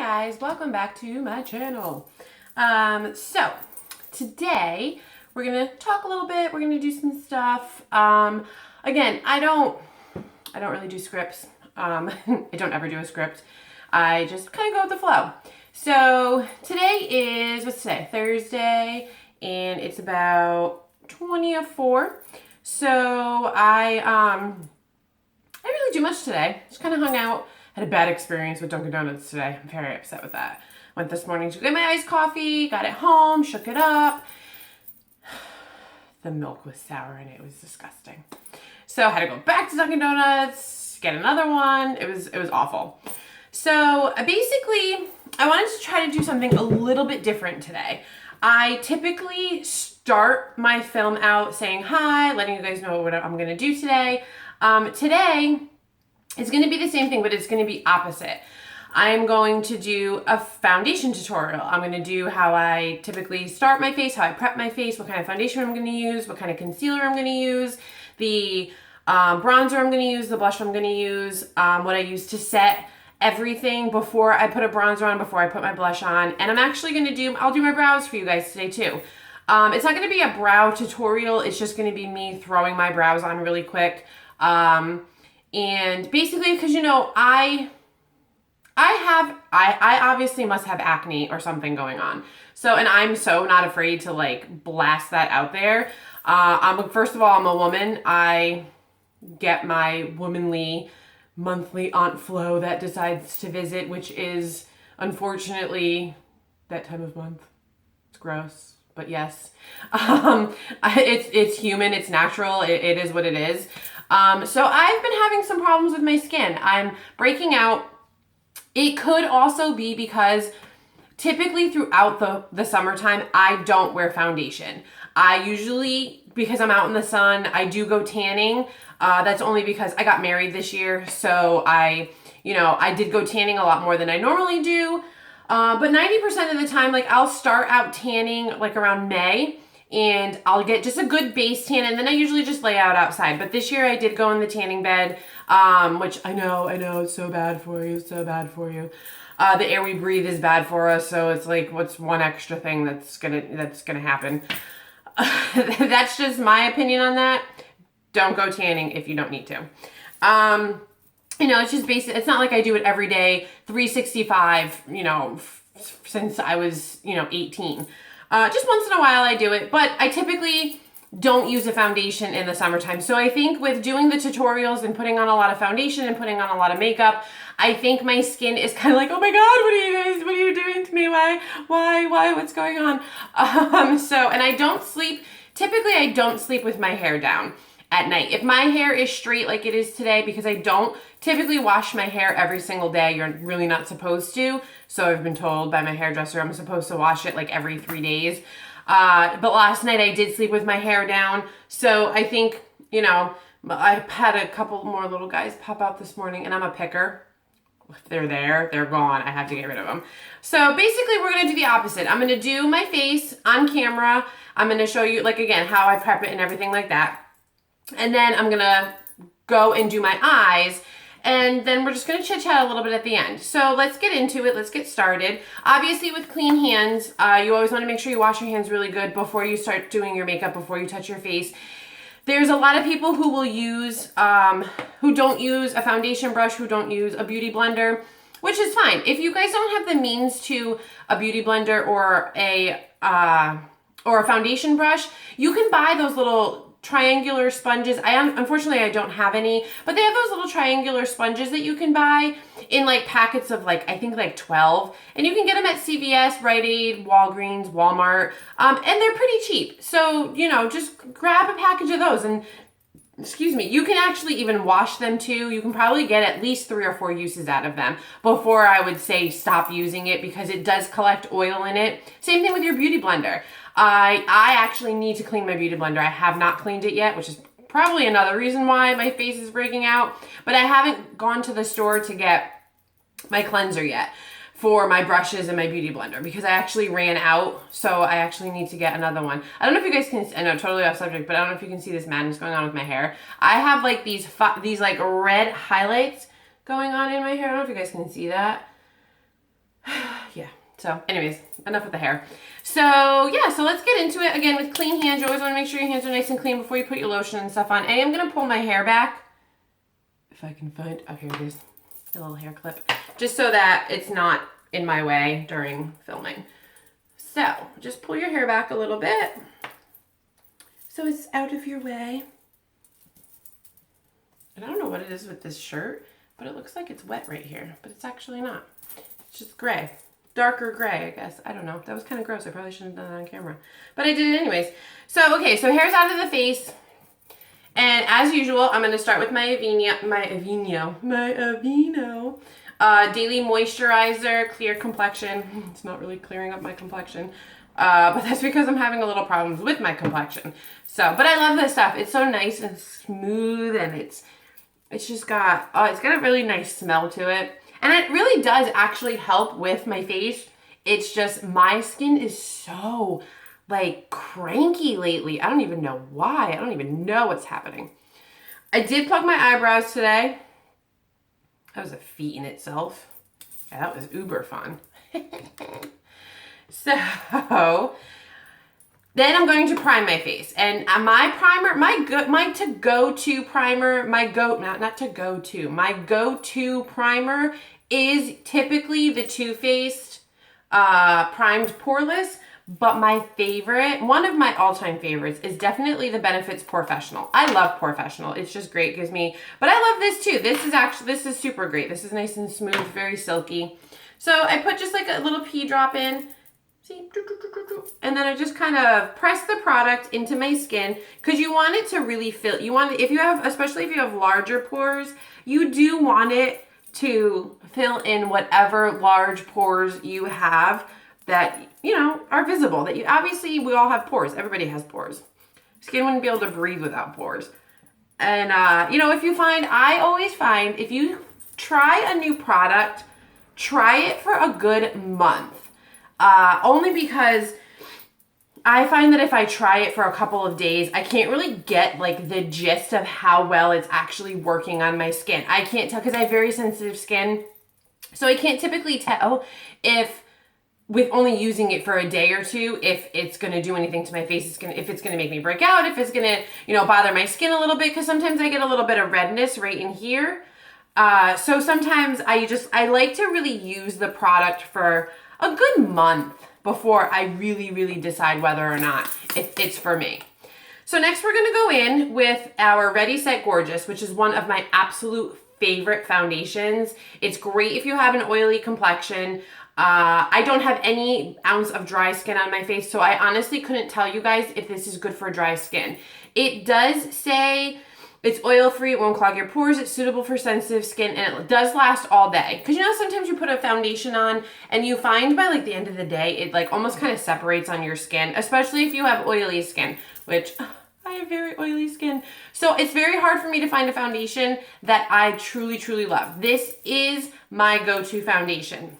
guys, welcome back to my channel. So today we're gonna talk a little bit. We're gonna do some stuff. Again, I don't really do scripts. I don't ever do a script. I just kind of go with the flow. So today is, what's today? Thursday, and it's about 20 of 4. So I didn't really do much today. Just kind of hung out. Had a bad experience with Dunkin' Donuts today. I'm very upset with that. Went this morning to get my iced coffee, got it home, shook it up. The milk was sour and it was disgusting. So I had to go back to Dunkin' Donuts, get another one. It was awful. So basically, I wanted to try to do something a little bit different today. I typically start my film out saying hi, letting you guys know what I'm gonna do today. Today, it's going to be the same thing, but it's going to be opposite. I'm going to do a foundation tutorial. I'm going to do how I typically start my face, how I prep my face, what kind of foundation I'm going to use, what kind of concealer I'm going to use, the bronzer I'm going to use, the blush I'm going to use, what I use to set everything before I put a bronzer on, before I put my blush on. And I'm actually going to I'll do my brows for you guys today too. It's not going to be a brow tutorial. It's just going to be me throwing my brows on really quick. And basically, because you know, I obviously must have acne or something going on. So, and I'm so not afraid to like blast that out there. First of all, I'm a woman. I get my womanly monthly Aunt Flo that decides to visit, which is unfortunately that time of month. It's gross, but yes, it's human. It's natural. It is what it is. So I've been having some problems with my skin. I'm breaking out. It could also be because typically throughout the summertime, I don't wear foundation. I usually, because I'm out in the sun, I do go tanning. That's only because I got married this year. So I did go tanning a lot more than I normally do. But 90% of the time, like I'll start out tanning like around May. And I'll get just a good base tan, and then I usually just lay out outside. But this year I did go in the tanning bed, which I know, it's so bad for you, so bad for you. The air we breathe is bad for us, so it's like, what's one extra thing that's gonna happen? That's just my opinion on that. Don't go tanning if you don't need to. It's just basic. It's not like I do it every day, 365, since I was, 18. Just once in a while I do it, but I typically don't use a foundation in the summertime. So I think with doing the tutorials and putting on a lot of foundation and putting on a lot of makeup, I think my skin is kind of like, oh my God, what are you doing to me? Why, what's going on? And I don't sleep, typically I don't sleep with my hair down at night. If my hair is straight like it is today, because I don't typically wash my hair every single day, you're really not supposed to. So I've been told by my hairdresser I'm supposed to wash it like every 3 days. But last night I did sleep with my hair down. So I think, I had a couple more little guys pop out this morning, and I'm a picker. If they're there, they're gone. I have to get rid of them. So basically we're going to do the opposite. I'm going to do my face on camera. I'm going to show you, like, again, how I prep it and everything like that. And then I'm going to go and do my eyes. And then we're just going to chit chat a little bit at the end. So let's get into it. Let's get started. Obviously with clean hands, you always want to make sure you wash your hands really good before you start doing your makeup, before you touch your face. There's a lot of people who will use, who don't use a foundation brush, who don't use a beauty blender, which is fine. If you guys don't have the means to a beauty blender or a foundation brush, you can buy those little triangular sponges. Unfortunately I don't have any, but they have those little triangular sponges that you can buy in like packets of like, I think like 12, and you can get them at CVS, Rite Aid, Walgreens, Walmart, and they're pretty cheap. So, just grab a package of those, and you can actually even wash them too. You can probably get at least 3 or 4 uses out of them before I would say stop using it, because it does collect oil in it. Same thing with your beauty blender. I actually need to clean my beauty blender. I have not cleaned it yet, which is probably another reason why my face is breaking out. But I haven't gone to the store to get my cleanser yet for my brushes and my beauty blender, because I actually ran out. So I actually need to get another one. I don't know if you guys can, I know, totally off subject, but I don't know if you can see this madness going on with my hair. I have like these like red highlights going on in my hair. I don't know if you guys can see that. So anyways, enough with the hair. So yeah, so let's get into it. Again, with clean hands, you always want to make sure your hands are nice and clean before you put your lotion and stuff on. I am going to pull my hair back. If I can find, oh, here it is. A little hair clip. Just so that it's not in my way during filming. So just pull your hair back a little bit so it's out of your way. And I don't know what it is with this shirt, but it looks like it's wet right here, but it's actually not. It's just gray. Darker gray, I guess. I don't know. That was kind of gross. I probably shouldn't have done that on camera. But I did it anyways. So, okay, so hair's out of the face. And as usual, I'm going to start with my Aveeno Daily Moisturizer, Clear Complexion. It's not really clearing up my complexion. But that's because I'm having a little problems with my complexion. So, but I love this stuff. It's so nice and smooth, and it's just got, it's got a really nice smell to it. And it really does actually help with my face. It's just, my skin is so, like, cranky lately. I don't even know why. I don't even know what's happening. I did plug my eyebrows today. That was a feat in itself. Yeah, that was uber fun. So, then I'm going to prime my face. And my primer, my go-to primer is typically the Too Faced Primed Poreless. But my favorite, one of my all-time favorites, is definitely the Benefits Professional. I love Professional. It's just great. It gives me, but I love this too. This is super great. This is nice and smooth, very silky. So I put just like a little pea drop in. See? And then I just kind of press the product into my skin, because you want it to really fill. You want it, if you have, especially if you have larger pores, you do want it to fill in whatever large pores you have that, you know, are visible. That you, obviously we all have pores. Everybody has pores. Skin wouldn't be able to breathe without pores. And you know, I always find if you try a new product, try it for a good month. Only because I find that if I try it for a couple of days, I can't really get like the gist of how well it's actually working on my skin. I can't tell, because I have very sensitive skin. So I can't typically tell if, with only using it for a day or two, if it's going to do anything to my face, if it's going to make me break out, if it's going to, you know, bother my skin a little bit, because sometimes I get a little bit of redness right in here. So sometimes I like to really use the product for a good month before I really, really decide whether or not it's for me. So next we're going to go in with our Ready Set Gorgeous, which is one of my absolute favorite foundations. It's great if you have an oily complexion. I don't have any ounce of dry skin on my face, so I honestly couldn't tell you guys if this is good for dry skin. It does say it's oil-free, it won't clog your pores, it's suitable for sensitive skin, and it does last all day. Because you know, sometimes you put a foundation on and you find by like the end of the day, it like almost kind of separates on your skin, especially if you have oily skin, which I have very oily skin. So it's very hard for me to find a foundation that I truly, truly love. This is my go-to foundation.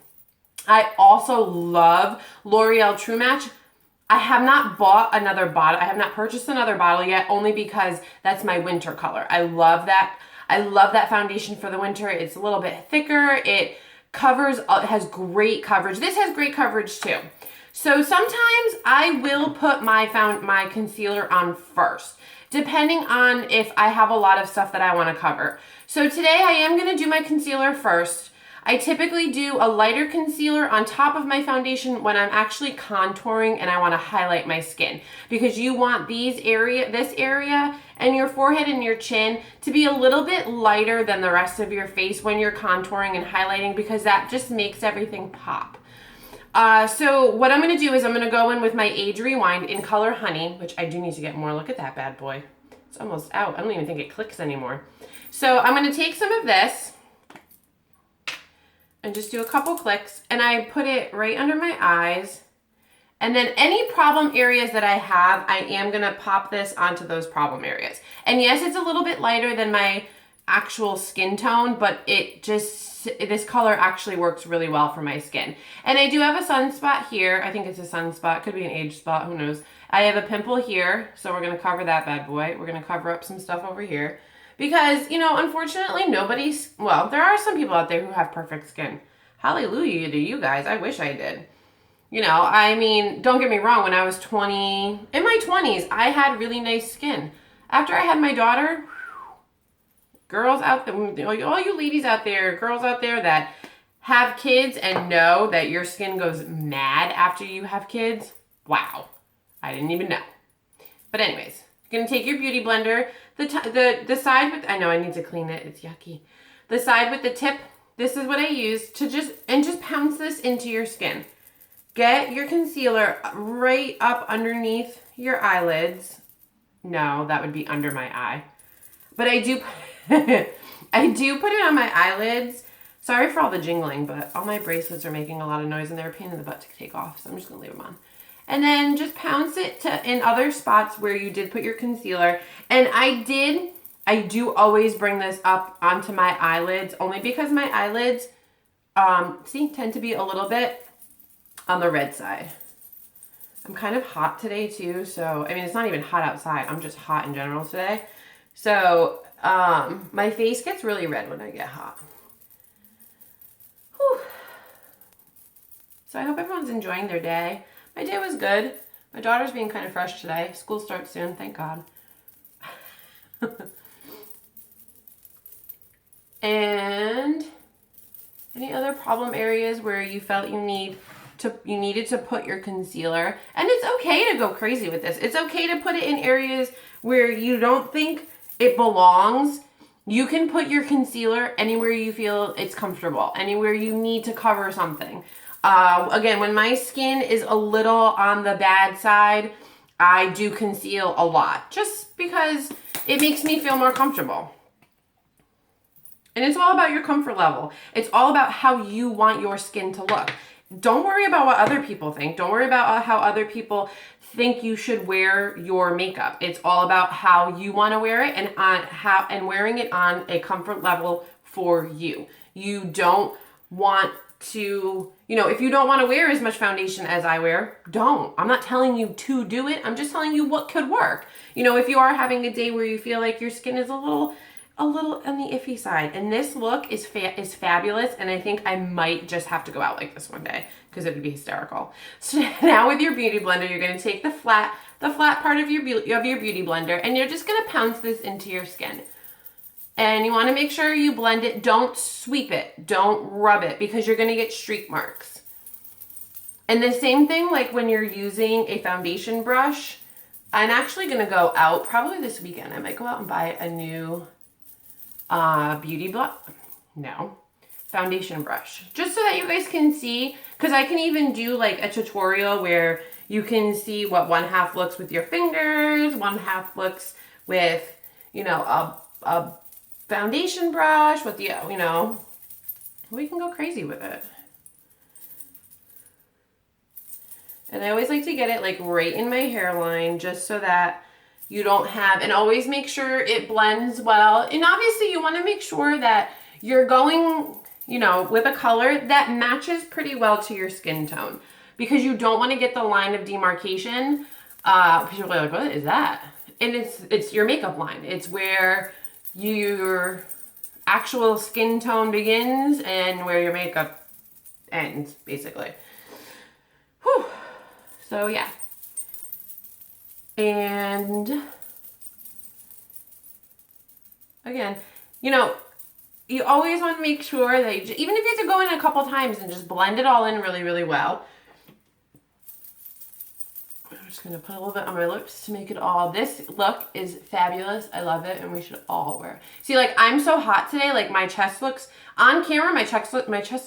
I also love L'Oreal True Match. I have not bought another bottle. I have not purchased another bottle yet, only because that's my winter color. I love that. I love that foundation for the winter. It's a little bit thicker. It covers, it has great coverage. This has great coverage too. So sometimes I will put my concealer on first, depending on if I have a lot of stuff that I want to cover. So today I am going to do my concealer first. I typically do a lighter concealer on top of my foundation when I'm actually contouring and I want to highlight my skin, because you want this area and your forehead and your chin to be a little bit lighter than the rest of your face when you're contouring and highlighting, because that just makes everything pop. So what I'm going to do is I'm going to go in with my Age Rewind in color Honey, which I do need to get more. Look at that bad boy. It's almost out. I don't even think it clicks anymore. So I'm going to take some of this and just do a couple clicks, and I put it right under my eyes. And then any problem areas that I have, I am gonna pop this onto those problem areas. And yes, it's a little bit lighter than my actual skin tone, but this color actually works really well for my skin. And I do have a sunspot here. I think it's a sunspot, could be an age spot, who knows. I have a pimple here, so we're gonna cover that bad boy. We're gonna cover up some stuff over here. Because, you know, unfortunately, well, there are some people out there who have perfect skin. Hallelujah to you guys. I wish I did. You know, I mean, don't get me wrong, when I was 20, in my 20s, I had really nice skin. After I had my daughter, girls out there, all you ladies out there, girls out there that have kids and know that your skin goes mad after you have kids, wow, I didn't even know. But anyways, you're gonna take your beauty blender, the side with, I know I need to clean it, it's yucky. The side with the tip, this is what I use to just pounce this into your skin. Get your concealer right up underneath your eyelids. No, that would be under my eye. But I do, I do put it on my eyelids. Sorry for all the jingling, but all my bracelets are making a lot of noise and they're a pain in the butt to take off, so I'm just gonna leave them on. And then just pounce it in other spots where you did put your concealer. And I do always bring this up onto my eyelids, only because my eyelids, tend to be a little bit on the red side. I'm kind of hot today too, so, I mean, it's not even hot outside. I'm just hot in general today. So, my face gets really red when I get hot. Whew. So I hope everyone's enjoying their day. My day was good. My daughter's being kind of fresh today. School starts soon, thank God. And any other problem areas where you felt you needed to put your concealer? And it's okay to go crazy with this. It's okay to put it in areas where you don't think it belongs. You can put your concealer anywhere you feel it's comfortable, anywhere you need to cover something. Again, when my skin is a little on the bad side, I do conceal a lot just because it makes me feel more comfortable. And it's all about your comfort level. It's all about how you want your skin to look. Don't worry about what other people think. Don't worry about how other people think you should wear your makeup. It's all about how you want to wear it and wearing it on a comfort level for you. You don't want to, if you don't want to wear as much foundation as I wear, don't. I'm not telling you to do it. I'm just telling you what could work. If you are having a day where you feel like your skin is a little on the iffy side, and this look is fabulous, and I think I might just have to go out like this one day because it would be hysterical. So now with your beauty blender, you're going to take the flat part of your beauty blender, and you're just going to pounce this into your skin. And you want to make sure you blend it. Don't sweep it. Don't rub it, because you're going to get streak marks. And the same thing like when you're using a foundation brush. I'm actually going to go out probably this weekend. I might go out and buy a new foundation brush, just so that you guys can see, because I can even do like a tutorial where you can see what one half looks with your fingers, one half looks with, a foundation brush with the, we can go crazy with it. And I always like to get it like right in my hairline, just so that you don't have, and always make sure it blends well. And obviously you want to make sure that you're going, with a color that matches pretty well to your skin tone, because you don't want to get the line of demarcation. People are like, what is that? And it's your makeup line. It's where your actual skin tone begins and where your makeup ends, basically. Whew. So yeah. And again, you always want to make sure that even if you have to go in a couple times and just blend it all in really, really well. I'm just going to put a little bit on my lips to make it all. This look is fabulous. I love it, and we should all wear it. See, like, I'm so hot today. Like, my chest looks, on camera, my chest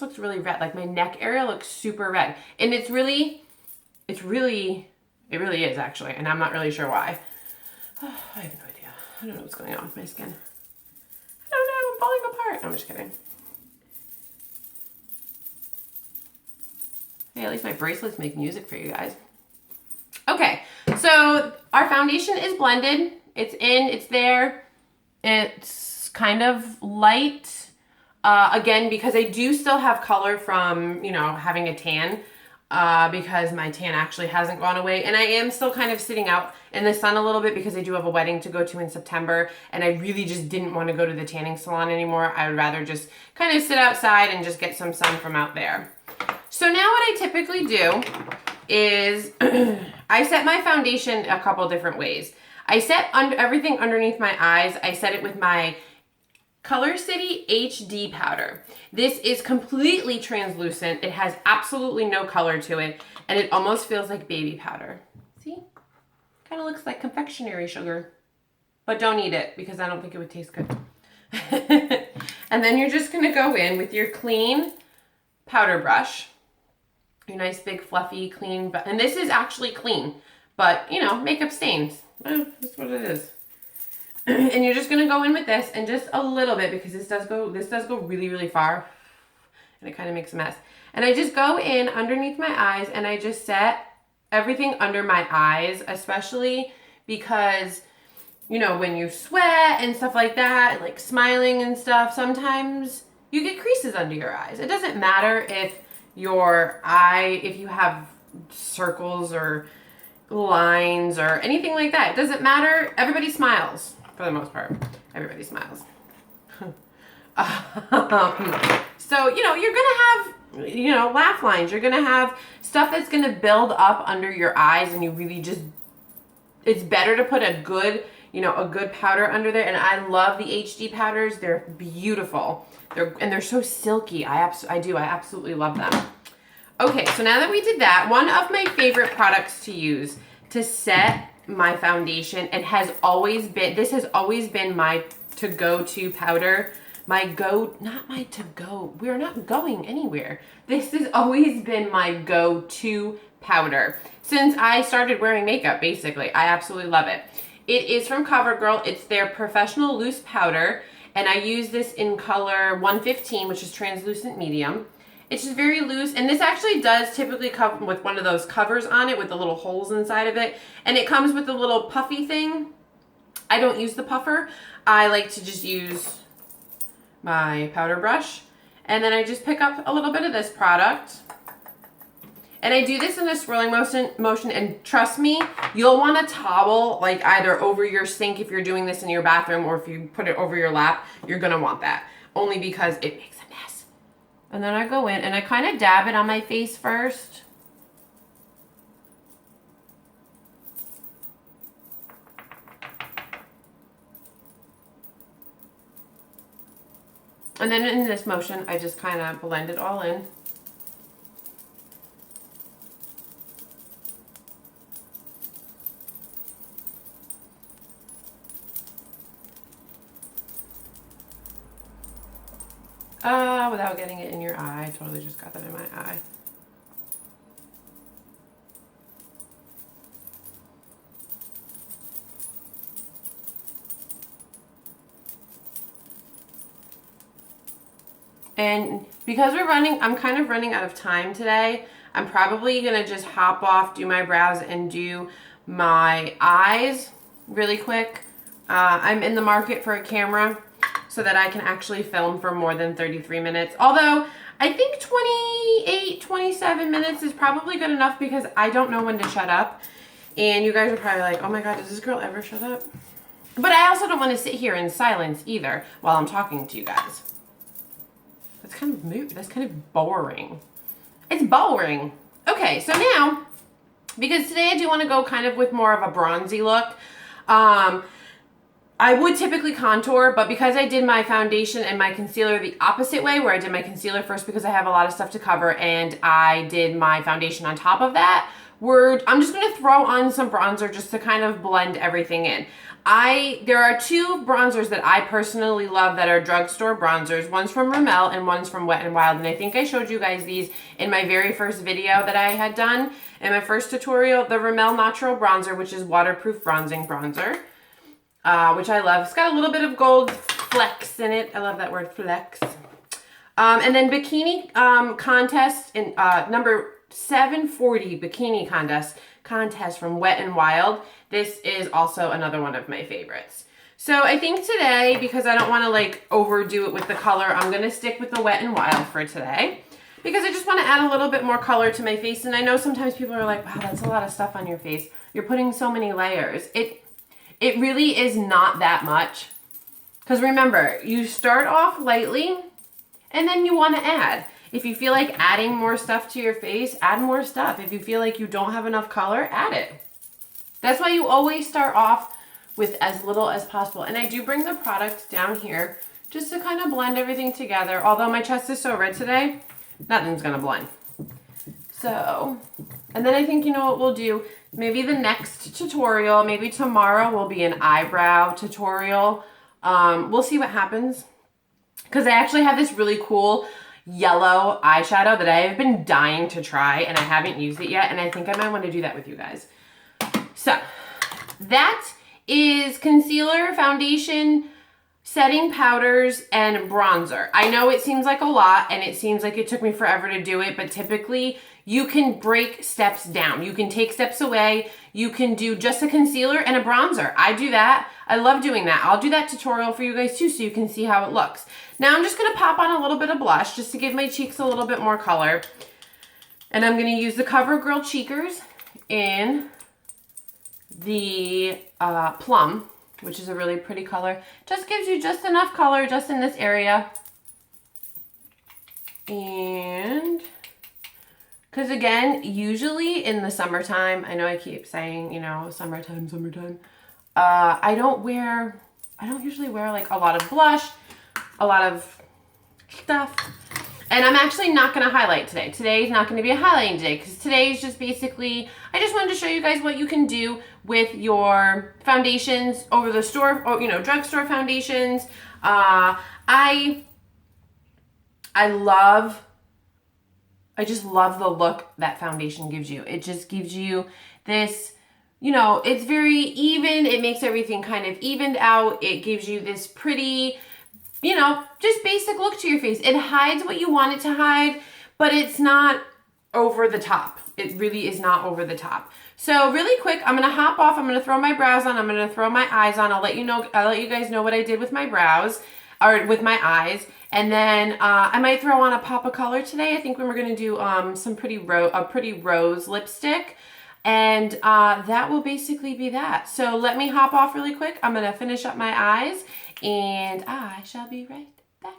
looks really red. Like, my neck area looks super red. And it really is, actually, and I'm not really sure why. Oh, I have no idea. I don't know what's going on with my skin. I don't know, I'm falling apart. No, I'm just kidding. Hey, at least my bracelets make music for you guys. Okay, so our foundation is blended. It's in, it's there. It's kind of light. Again, because I do still have color from, having a tan. Because my tan actually hasn't gone away, and I am still kind of sitting out in the sun a little bit because I do have a wedding to go to in September, and I really just didn't want to go to the tanning salon anymore. I would rather just kind of sit outside and just get some sun from out there. So now what I typically do is I set my foundation a couple different ways. I set everything underneath my eyes. I set it with my Color City HD powder. This is completely translucent. It has absolutely no color to it, and it almost feels like baby powder. See? Kind of looks like confectionery sugar. But don't eat it because I don't think it would taste good. And then you're just going to go in with your clean powder brush. Your nice big fluffy clean, and this is actually clean, but you know, makeup stains. That's what it is. And you're just gonna go in with this and just a little bit, because this does go really, really far, and it kind of makes a mess. And I just go in underneath my eyes and I just set everything under my eyes, especially because, you know, when you sweat and stuff like that, like smiling and stuff, sometimes you get creases under your eyes. It doesn't matter if if you have circles or lines or anything like that. It doesn't matter. Everybody smiles for the most part. Everybody smiles. So, you know, you're going to have, you know, laugh lines. You're going to have stuff that's going to build up under your eyes, and you really just, it's better to put a good, you know, a good powder under there. And I love the HD powders. They're beautiful. They're so silky. I absolutely love them. Okay, so now that we did that, one of my favorite products to use to set my foundation, and this has always been my to-go-to powder. We're not going anywhere. This has always been my go-to powder since I started wearing makeup, basically. I absolutely love it. It is from CoverGirl. It's their professional loose powder, and I use this in color 115, which is translucent medium. It's just very loose, and this actually does typically come with one of those covers on it with the little holes inside of it, and it comes with a little puffy thing. I don't use the puffer. I like to just use my powder brush, and then I just pick up a little bit of this product, and I do this in a swirling motion, and trust me, you'll want a towel, like either over your sink if you're doing this in your bathroom, or if you put it over your lap, you're gonna want that, only because it makes a mess. And then I go in and I kind of dab it on my face first. And then in this motion, I just kind of blend it all in. Without getting it in your eye. I totally just got that in my eye. And because I'm kind of running out of time today, I'm probably going to just hop off, do my brows, and do my eyes really quick. I'm in the market for a camera so that I can actually film for more than 33 minutes. Although, I think 28, 27 minutes is probably good enough because I don't know when to shut up. And you guys are probably like, oh my God, does this girl ever shut up? But I also don't want to sit here in silence either while I'm talking to you guys. That's kind of boring. It's boring. Okay, so now, because today I do want to go kind of with more of a bronzy look, I would typically contour, but because I did my foundation and my concealer the opposite way, where I did my concealer first because I have a lot of stuff to cover, and I did my foundation on top of that, I'm just going to throw on some bronzer just to kind of blend everything in. There are two bronzers that I personally love that are drugstore bronzers. One's from Loreal and one's from Wet n Wild, and I think I showed you guys these in my very first video that I had done. In my first tutorial, the Loreal Natural Bronzer, which is waterproof bronzing bronzer, which I love. It's got a little bit of gold flecks in it. I love that word, flex. And then Bikini Contest, in number 740 Bikini Contest from Wet n Wild. This is also another one of my favorites. So I think today, because I don't want to like overdo it with the color, I'm going to stick with the Wet n Wild for today. Because I just want to add a little bit more color to my face. And I know sometimes people are like, wow, that's a lot of stuff on your face. You're putting so many layers. It really is not that much. Because remember, you start off lightly and then you want to add. If you feel like adding more stuff to your face, add more stuff. If you feel like you don't have enough color, add it. That's why you always start off with as little as possible. And I do bring the product down here just to kind of blend everything together. Although my chest is so red today, nothing's gonna blend. So, and then I think, you know what we'll do? Maybe the next tutorial, maybe tomorrow will be an eyebrow tutorial. We'll see what happens. Because I actually have this really cool yellow eyeshadow that I have been dying to try and I haven't used it yet. And I think I might want to do that with you guys. So, that is concealer, foundation, setting powders, and bronzer. I know it seems like a lot and it seems like it took me forever to do it, but typically you can break steps down. You can take steps away. You can do just a concealer and a bronzer. I do that. I love doing that. I'll do that tutorial for you guys too so you can see how it looks. Now I'm just going to pop on a little bit of blush just to give my cheeks a little bit more color. And I'm going to use the CoverGirl Cheekers in the plum, which is a really pretty color. Just gives you just enough color just in this area. And because again, usually in the summertime, I know I keep saying, you know, summertime, I don't usually wear like a lot of blush, a lot of stuff. And I'm actually not going to highlight today. Today's not going to be a highlighting day because today is just basically, I just wanted to show you guys what you can do with your foundations over the store, or, you know, drugstore foundations. I just love the look that foundation gives you. It just gives you this, you know, it's very even. It makes everything kind of evened out. It gives you this pretty, you know, just basic look to your face. It hides what you want it to hide, but it's not over the top. It really is not over the top. So really quick, I'm going to hop off. I'm going to throw my brows on. I'm going to throw my eyes on. I'll let you guys know what I did with my brows or with my eyes. And then I might throw on a pop of color today. I think we were going to do some pretty rose lipstick. And that will basically be that. So let me hop off really quick. I'm going to finish up my eyes and I shall be right back.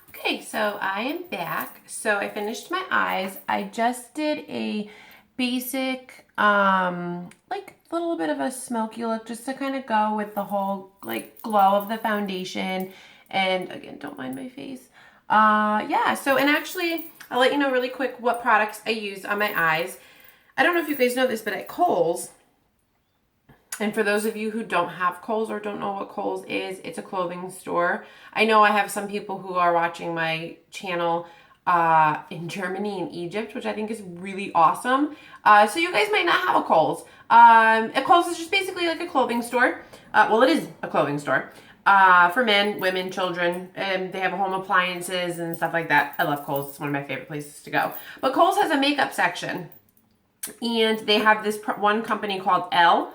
Okay, so I am back. So I finished my eyes. I just did a basic, like a little bit of a smoky look just to kind of go with the whole like glow of the foundation. And again, don't mind my face. Yeah, so, and actually, I'll let you know really quick what products I use on my eyes. I don't know if you guys know this, but at Kohl's, and for those of you who don't have Kohl's or don't know what Kohl's is, it's a clothing store. I know I have some people who are watching my channel in Germany and Egypt, which I think is really awesome. So you guys might not have a Kohl's. A Kohl's is just basically like a clothing store. Well, it is a clothing store. For men, women, children, and they have home appliances and stuff like that. I love Kohl's. It's one of my favorite places to go. But Kohl's has a makeup section, and they have this one company called Elle,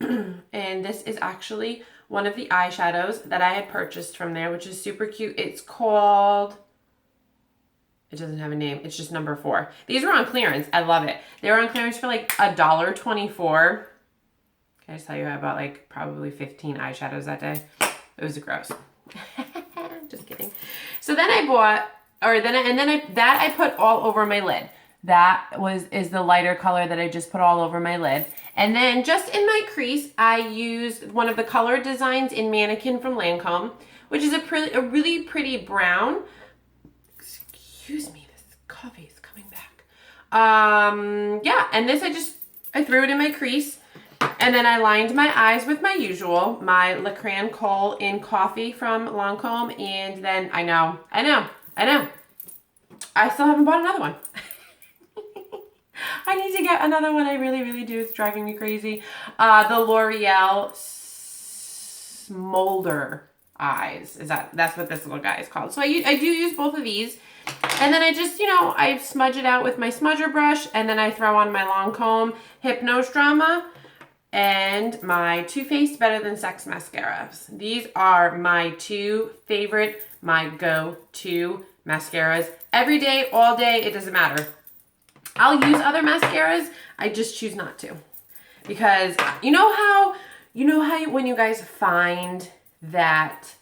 and this is actually one of the eyeshadows that I had purchased from there, which is super cute. It's called, it doesn't have a name. It's just number 4. These were on clearance. I love it. They were on clearance for like $1.24. Can I just tell you I bought like probably 15 eyeshadows that day? It was gross. Just kidding. So then I bought, I put all over my lid. That is the lighter color that I just put all over my lid. And then just in my crease, I used one of the color designs in Manniquin from Lancome, which is a really pretty brown. Excuse me, this coffee is coming back. Yeah, and this I threw it in my crease. And then I lined my eyes with my usual, my Le Crayon Kohl in Coffee from Lancome. And then I know. I still haven't bought another one. I need to get another one. I really do. It's driving me crazy. The Loreal Smolder Eyes. That's what this little guy is called. So I do use both of these. And then I just, I smudge it out with my smudger brush. And then I throw on my Lancome Hypnose Drama and my Too Faced Better Than Sex mascaras. These are my 2 favorite, my go-to mascaras. Every day, all day, it doesn't matter. I'll use other mascaras, I just choose not to. Because you know how when you guys find that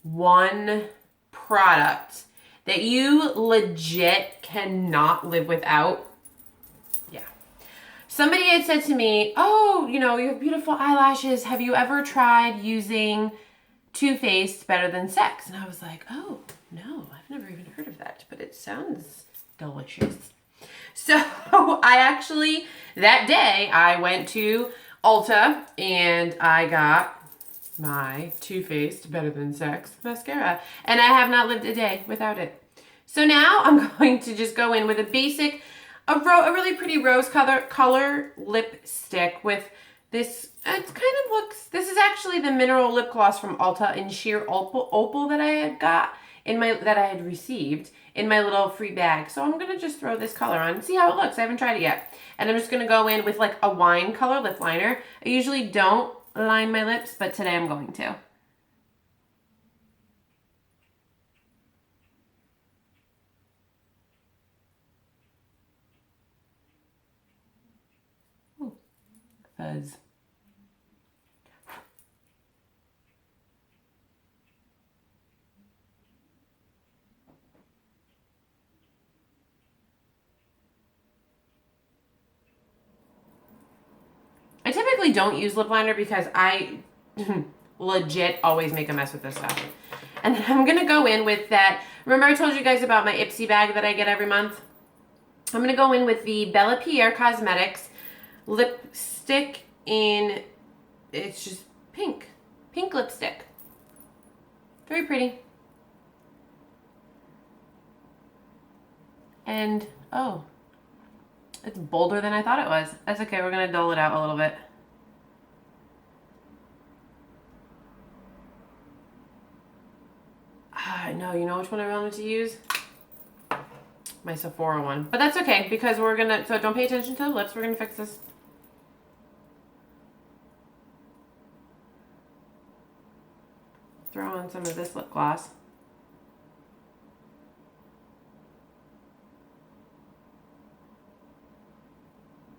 one product that you legit cannot live without. Yeah. Somebody had said to me, oh, you know, you have beautiful eyelashes. Have you ever tried using Too Faced Better Than Sex? And I was like, oh, no, I've never even heard of that, but it sounds delicious. So I actually, that day, I went to Ulta and I got my Too Faced Better Than Sex mascara. And I have not lived a day without it. So now I'm going to just go in with a basic, a really pretty rose color lipstick with this, it kind of looks, this is actually the mineral lip gloss from Ulta in sheer opal that I had got in my, that I had received in my little free bag. So I'm gonna just throw this color on and see how it looks. I haven't tried it yet. And I'm just gonna go in with like a wine color lip liner. I usually don't line my lips, but today I'm going to. Ooh, fuzz. I typically don't use lip liner because I legit always make a mess with this stuff. And then I'm going to go in with that. Remember I told you guys about my Ipsy bag that I get every month? I'm going to go in with the Bella Pierre Cosmetics lipstick in, it's just pink lipstick. Very pretty. And, oh, it's bolder than I thought it was. That's okay, we're gonna dull it out a little bit. No, you know which one I wanted to use? My Sephora one. But that's okay, because we're gonna, so don't pay attention to the lips, we're gonna fix this. Throw on some of this lip gloss.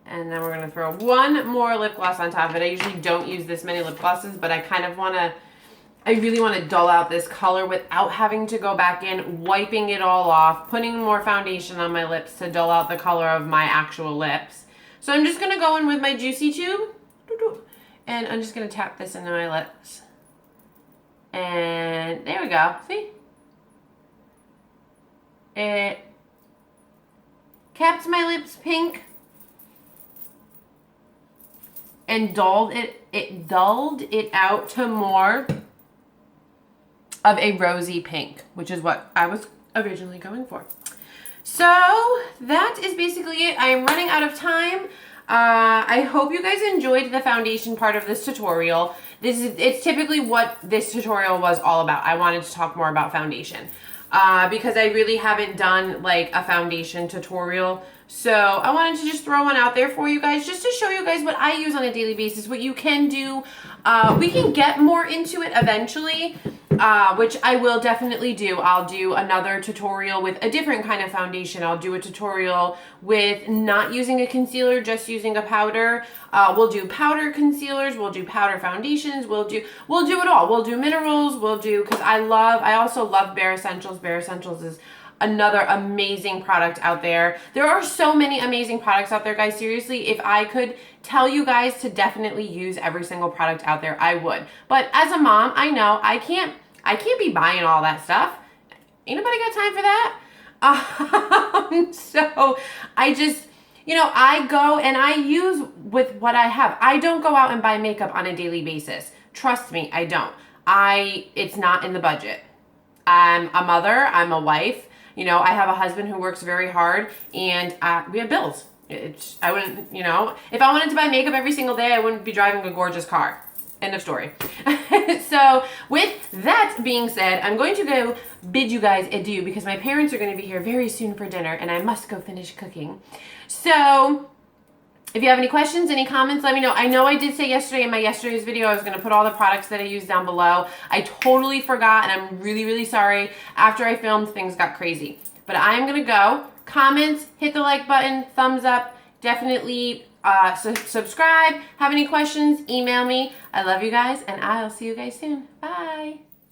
And then we're going to throw one more lip gloss on top of it. I usually don't use this many lip glosses, but I kind of want to, I really want to dull out this color without having to go back in, wiping it all off, putting more foundation on my lips to dull out the color of my actual lips. So I'm just going to go in with my Juicy Tube, and I'm just going to tap this into my lips. And there we go. See? It kept my lips pink and dulled it out to more of a rosy pink, which is what I was originally going for. So that is basically it. I am running out of time. I hope you guys enjoyed the foundation part of this tutorial. It's typically what this tutorial was all about. I wanted to talk more about foundation because I really haven't done like a foundation tutorial. So I wanted to just throw one out there for you guys just to show you guys what I use on a daily basis, what you can do. We can get more into it eventually, which I will definitely do. I'll do another tutorial with a different kind of foundation. I'll do a tutorial with not using a concealer, just using a powder. We'll do powder concealers, we'll do powder foundations, we'll do it all. We'll do minerals, because I also love Bare Essentials. Bare Essentials is another amazing product out there. There are so many amazing products out there, guys. Seriously, if I could tell you guys to definitely use every single product out there, I would. But as a mom, I know I can't be buying all that stuff. Ain't nobody got time for that. So I just, I go and I use with what I have. I don't go out and buy makeup on a daily basis. Trust me, I don't. It's not in the budget. I'm a mother, I'm a wife. I have a husband who works very hard, and we have bills. I wouldn't, if I wanted to buy makeup every single day, I wouldn't be driving a gorgeous car. End of story. So with that being said, I'm going to go bid you guys adieu because my parents are going to be here very soon for dinner, and I must go finish cooking. So if you have any questions, any comments, let me know. I know I did say yesterday in my yesterday's video I was going to put all the products that I use down below. I totally forgot, and I'm really, really sorry. After I filmed, things got crazy. But I am going to go. Comments, hit the like button, thumbs up. Definitely subscribe. Have any questions, email me. I love you guys, and I'll see you guys soon. Bye.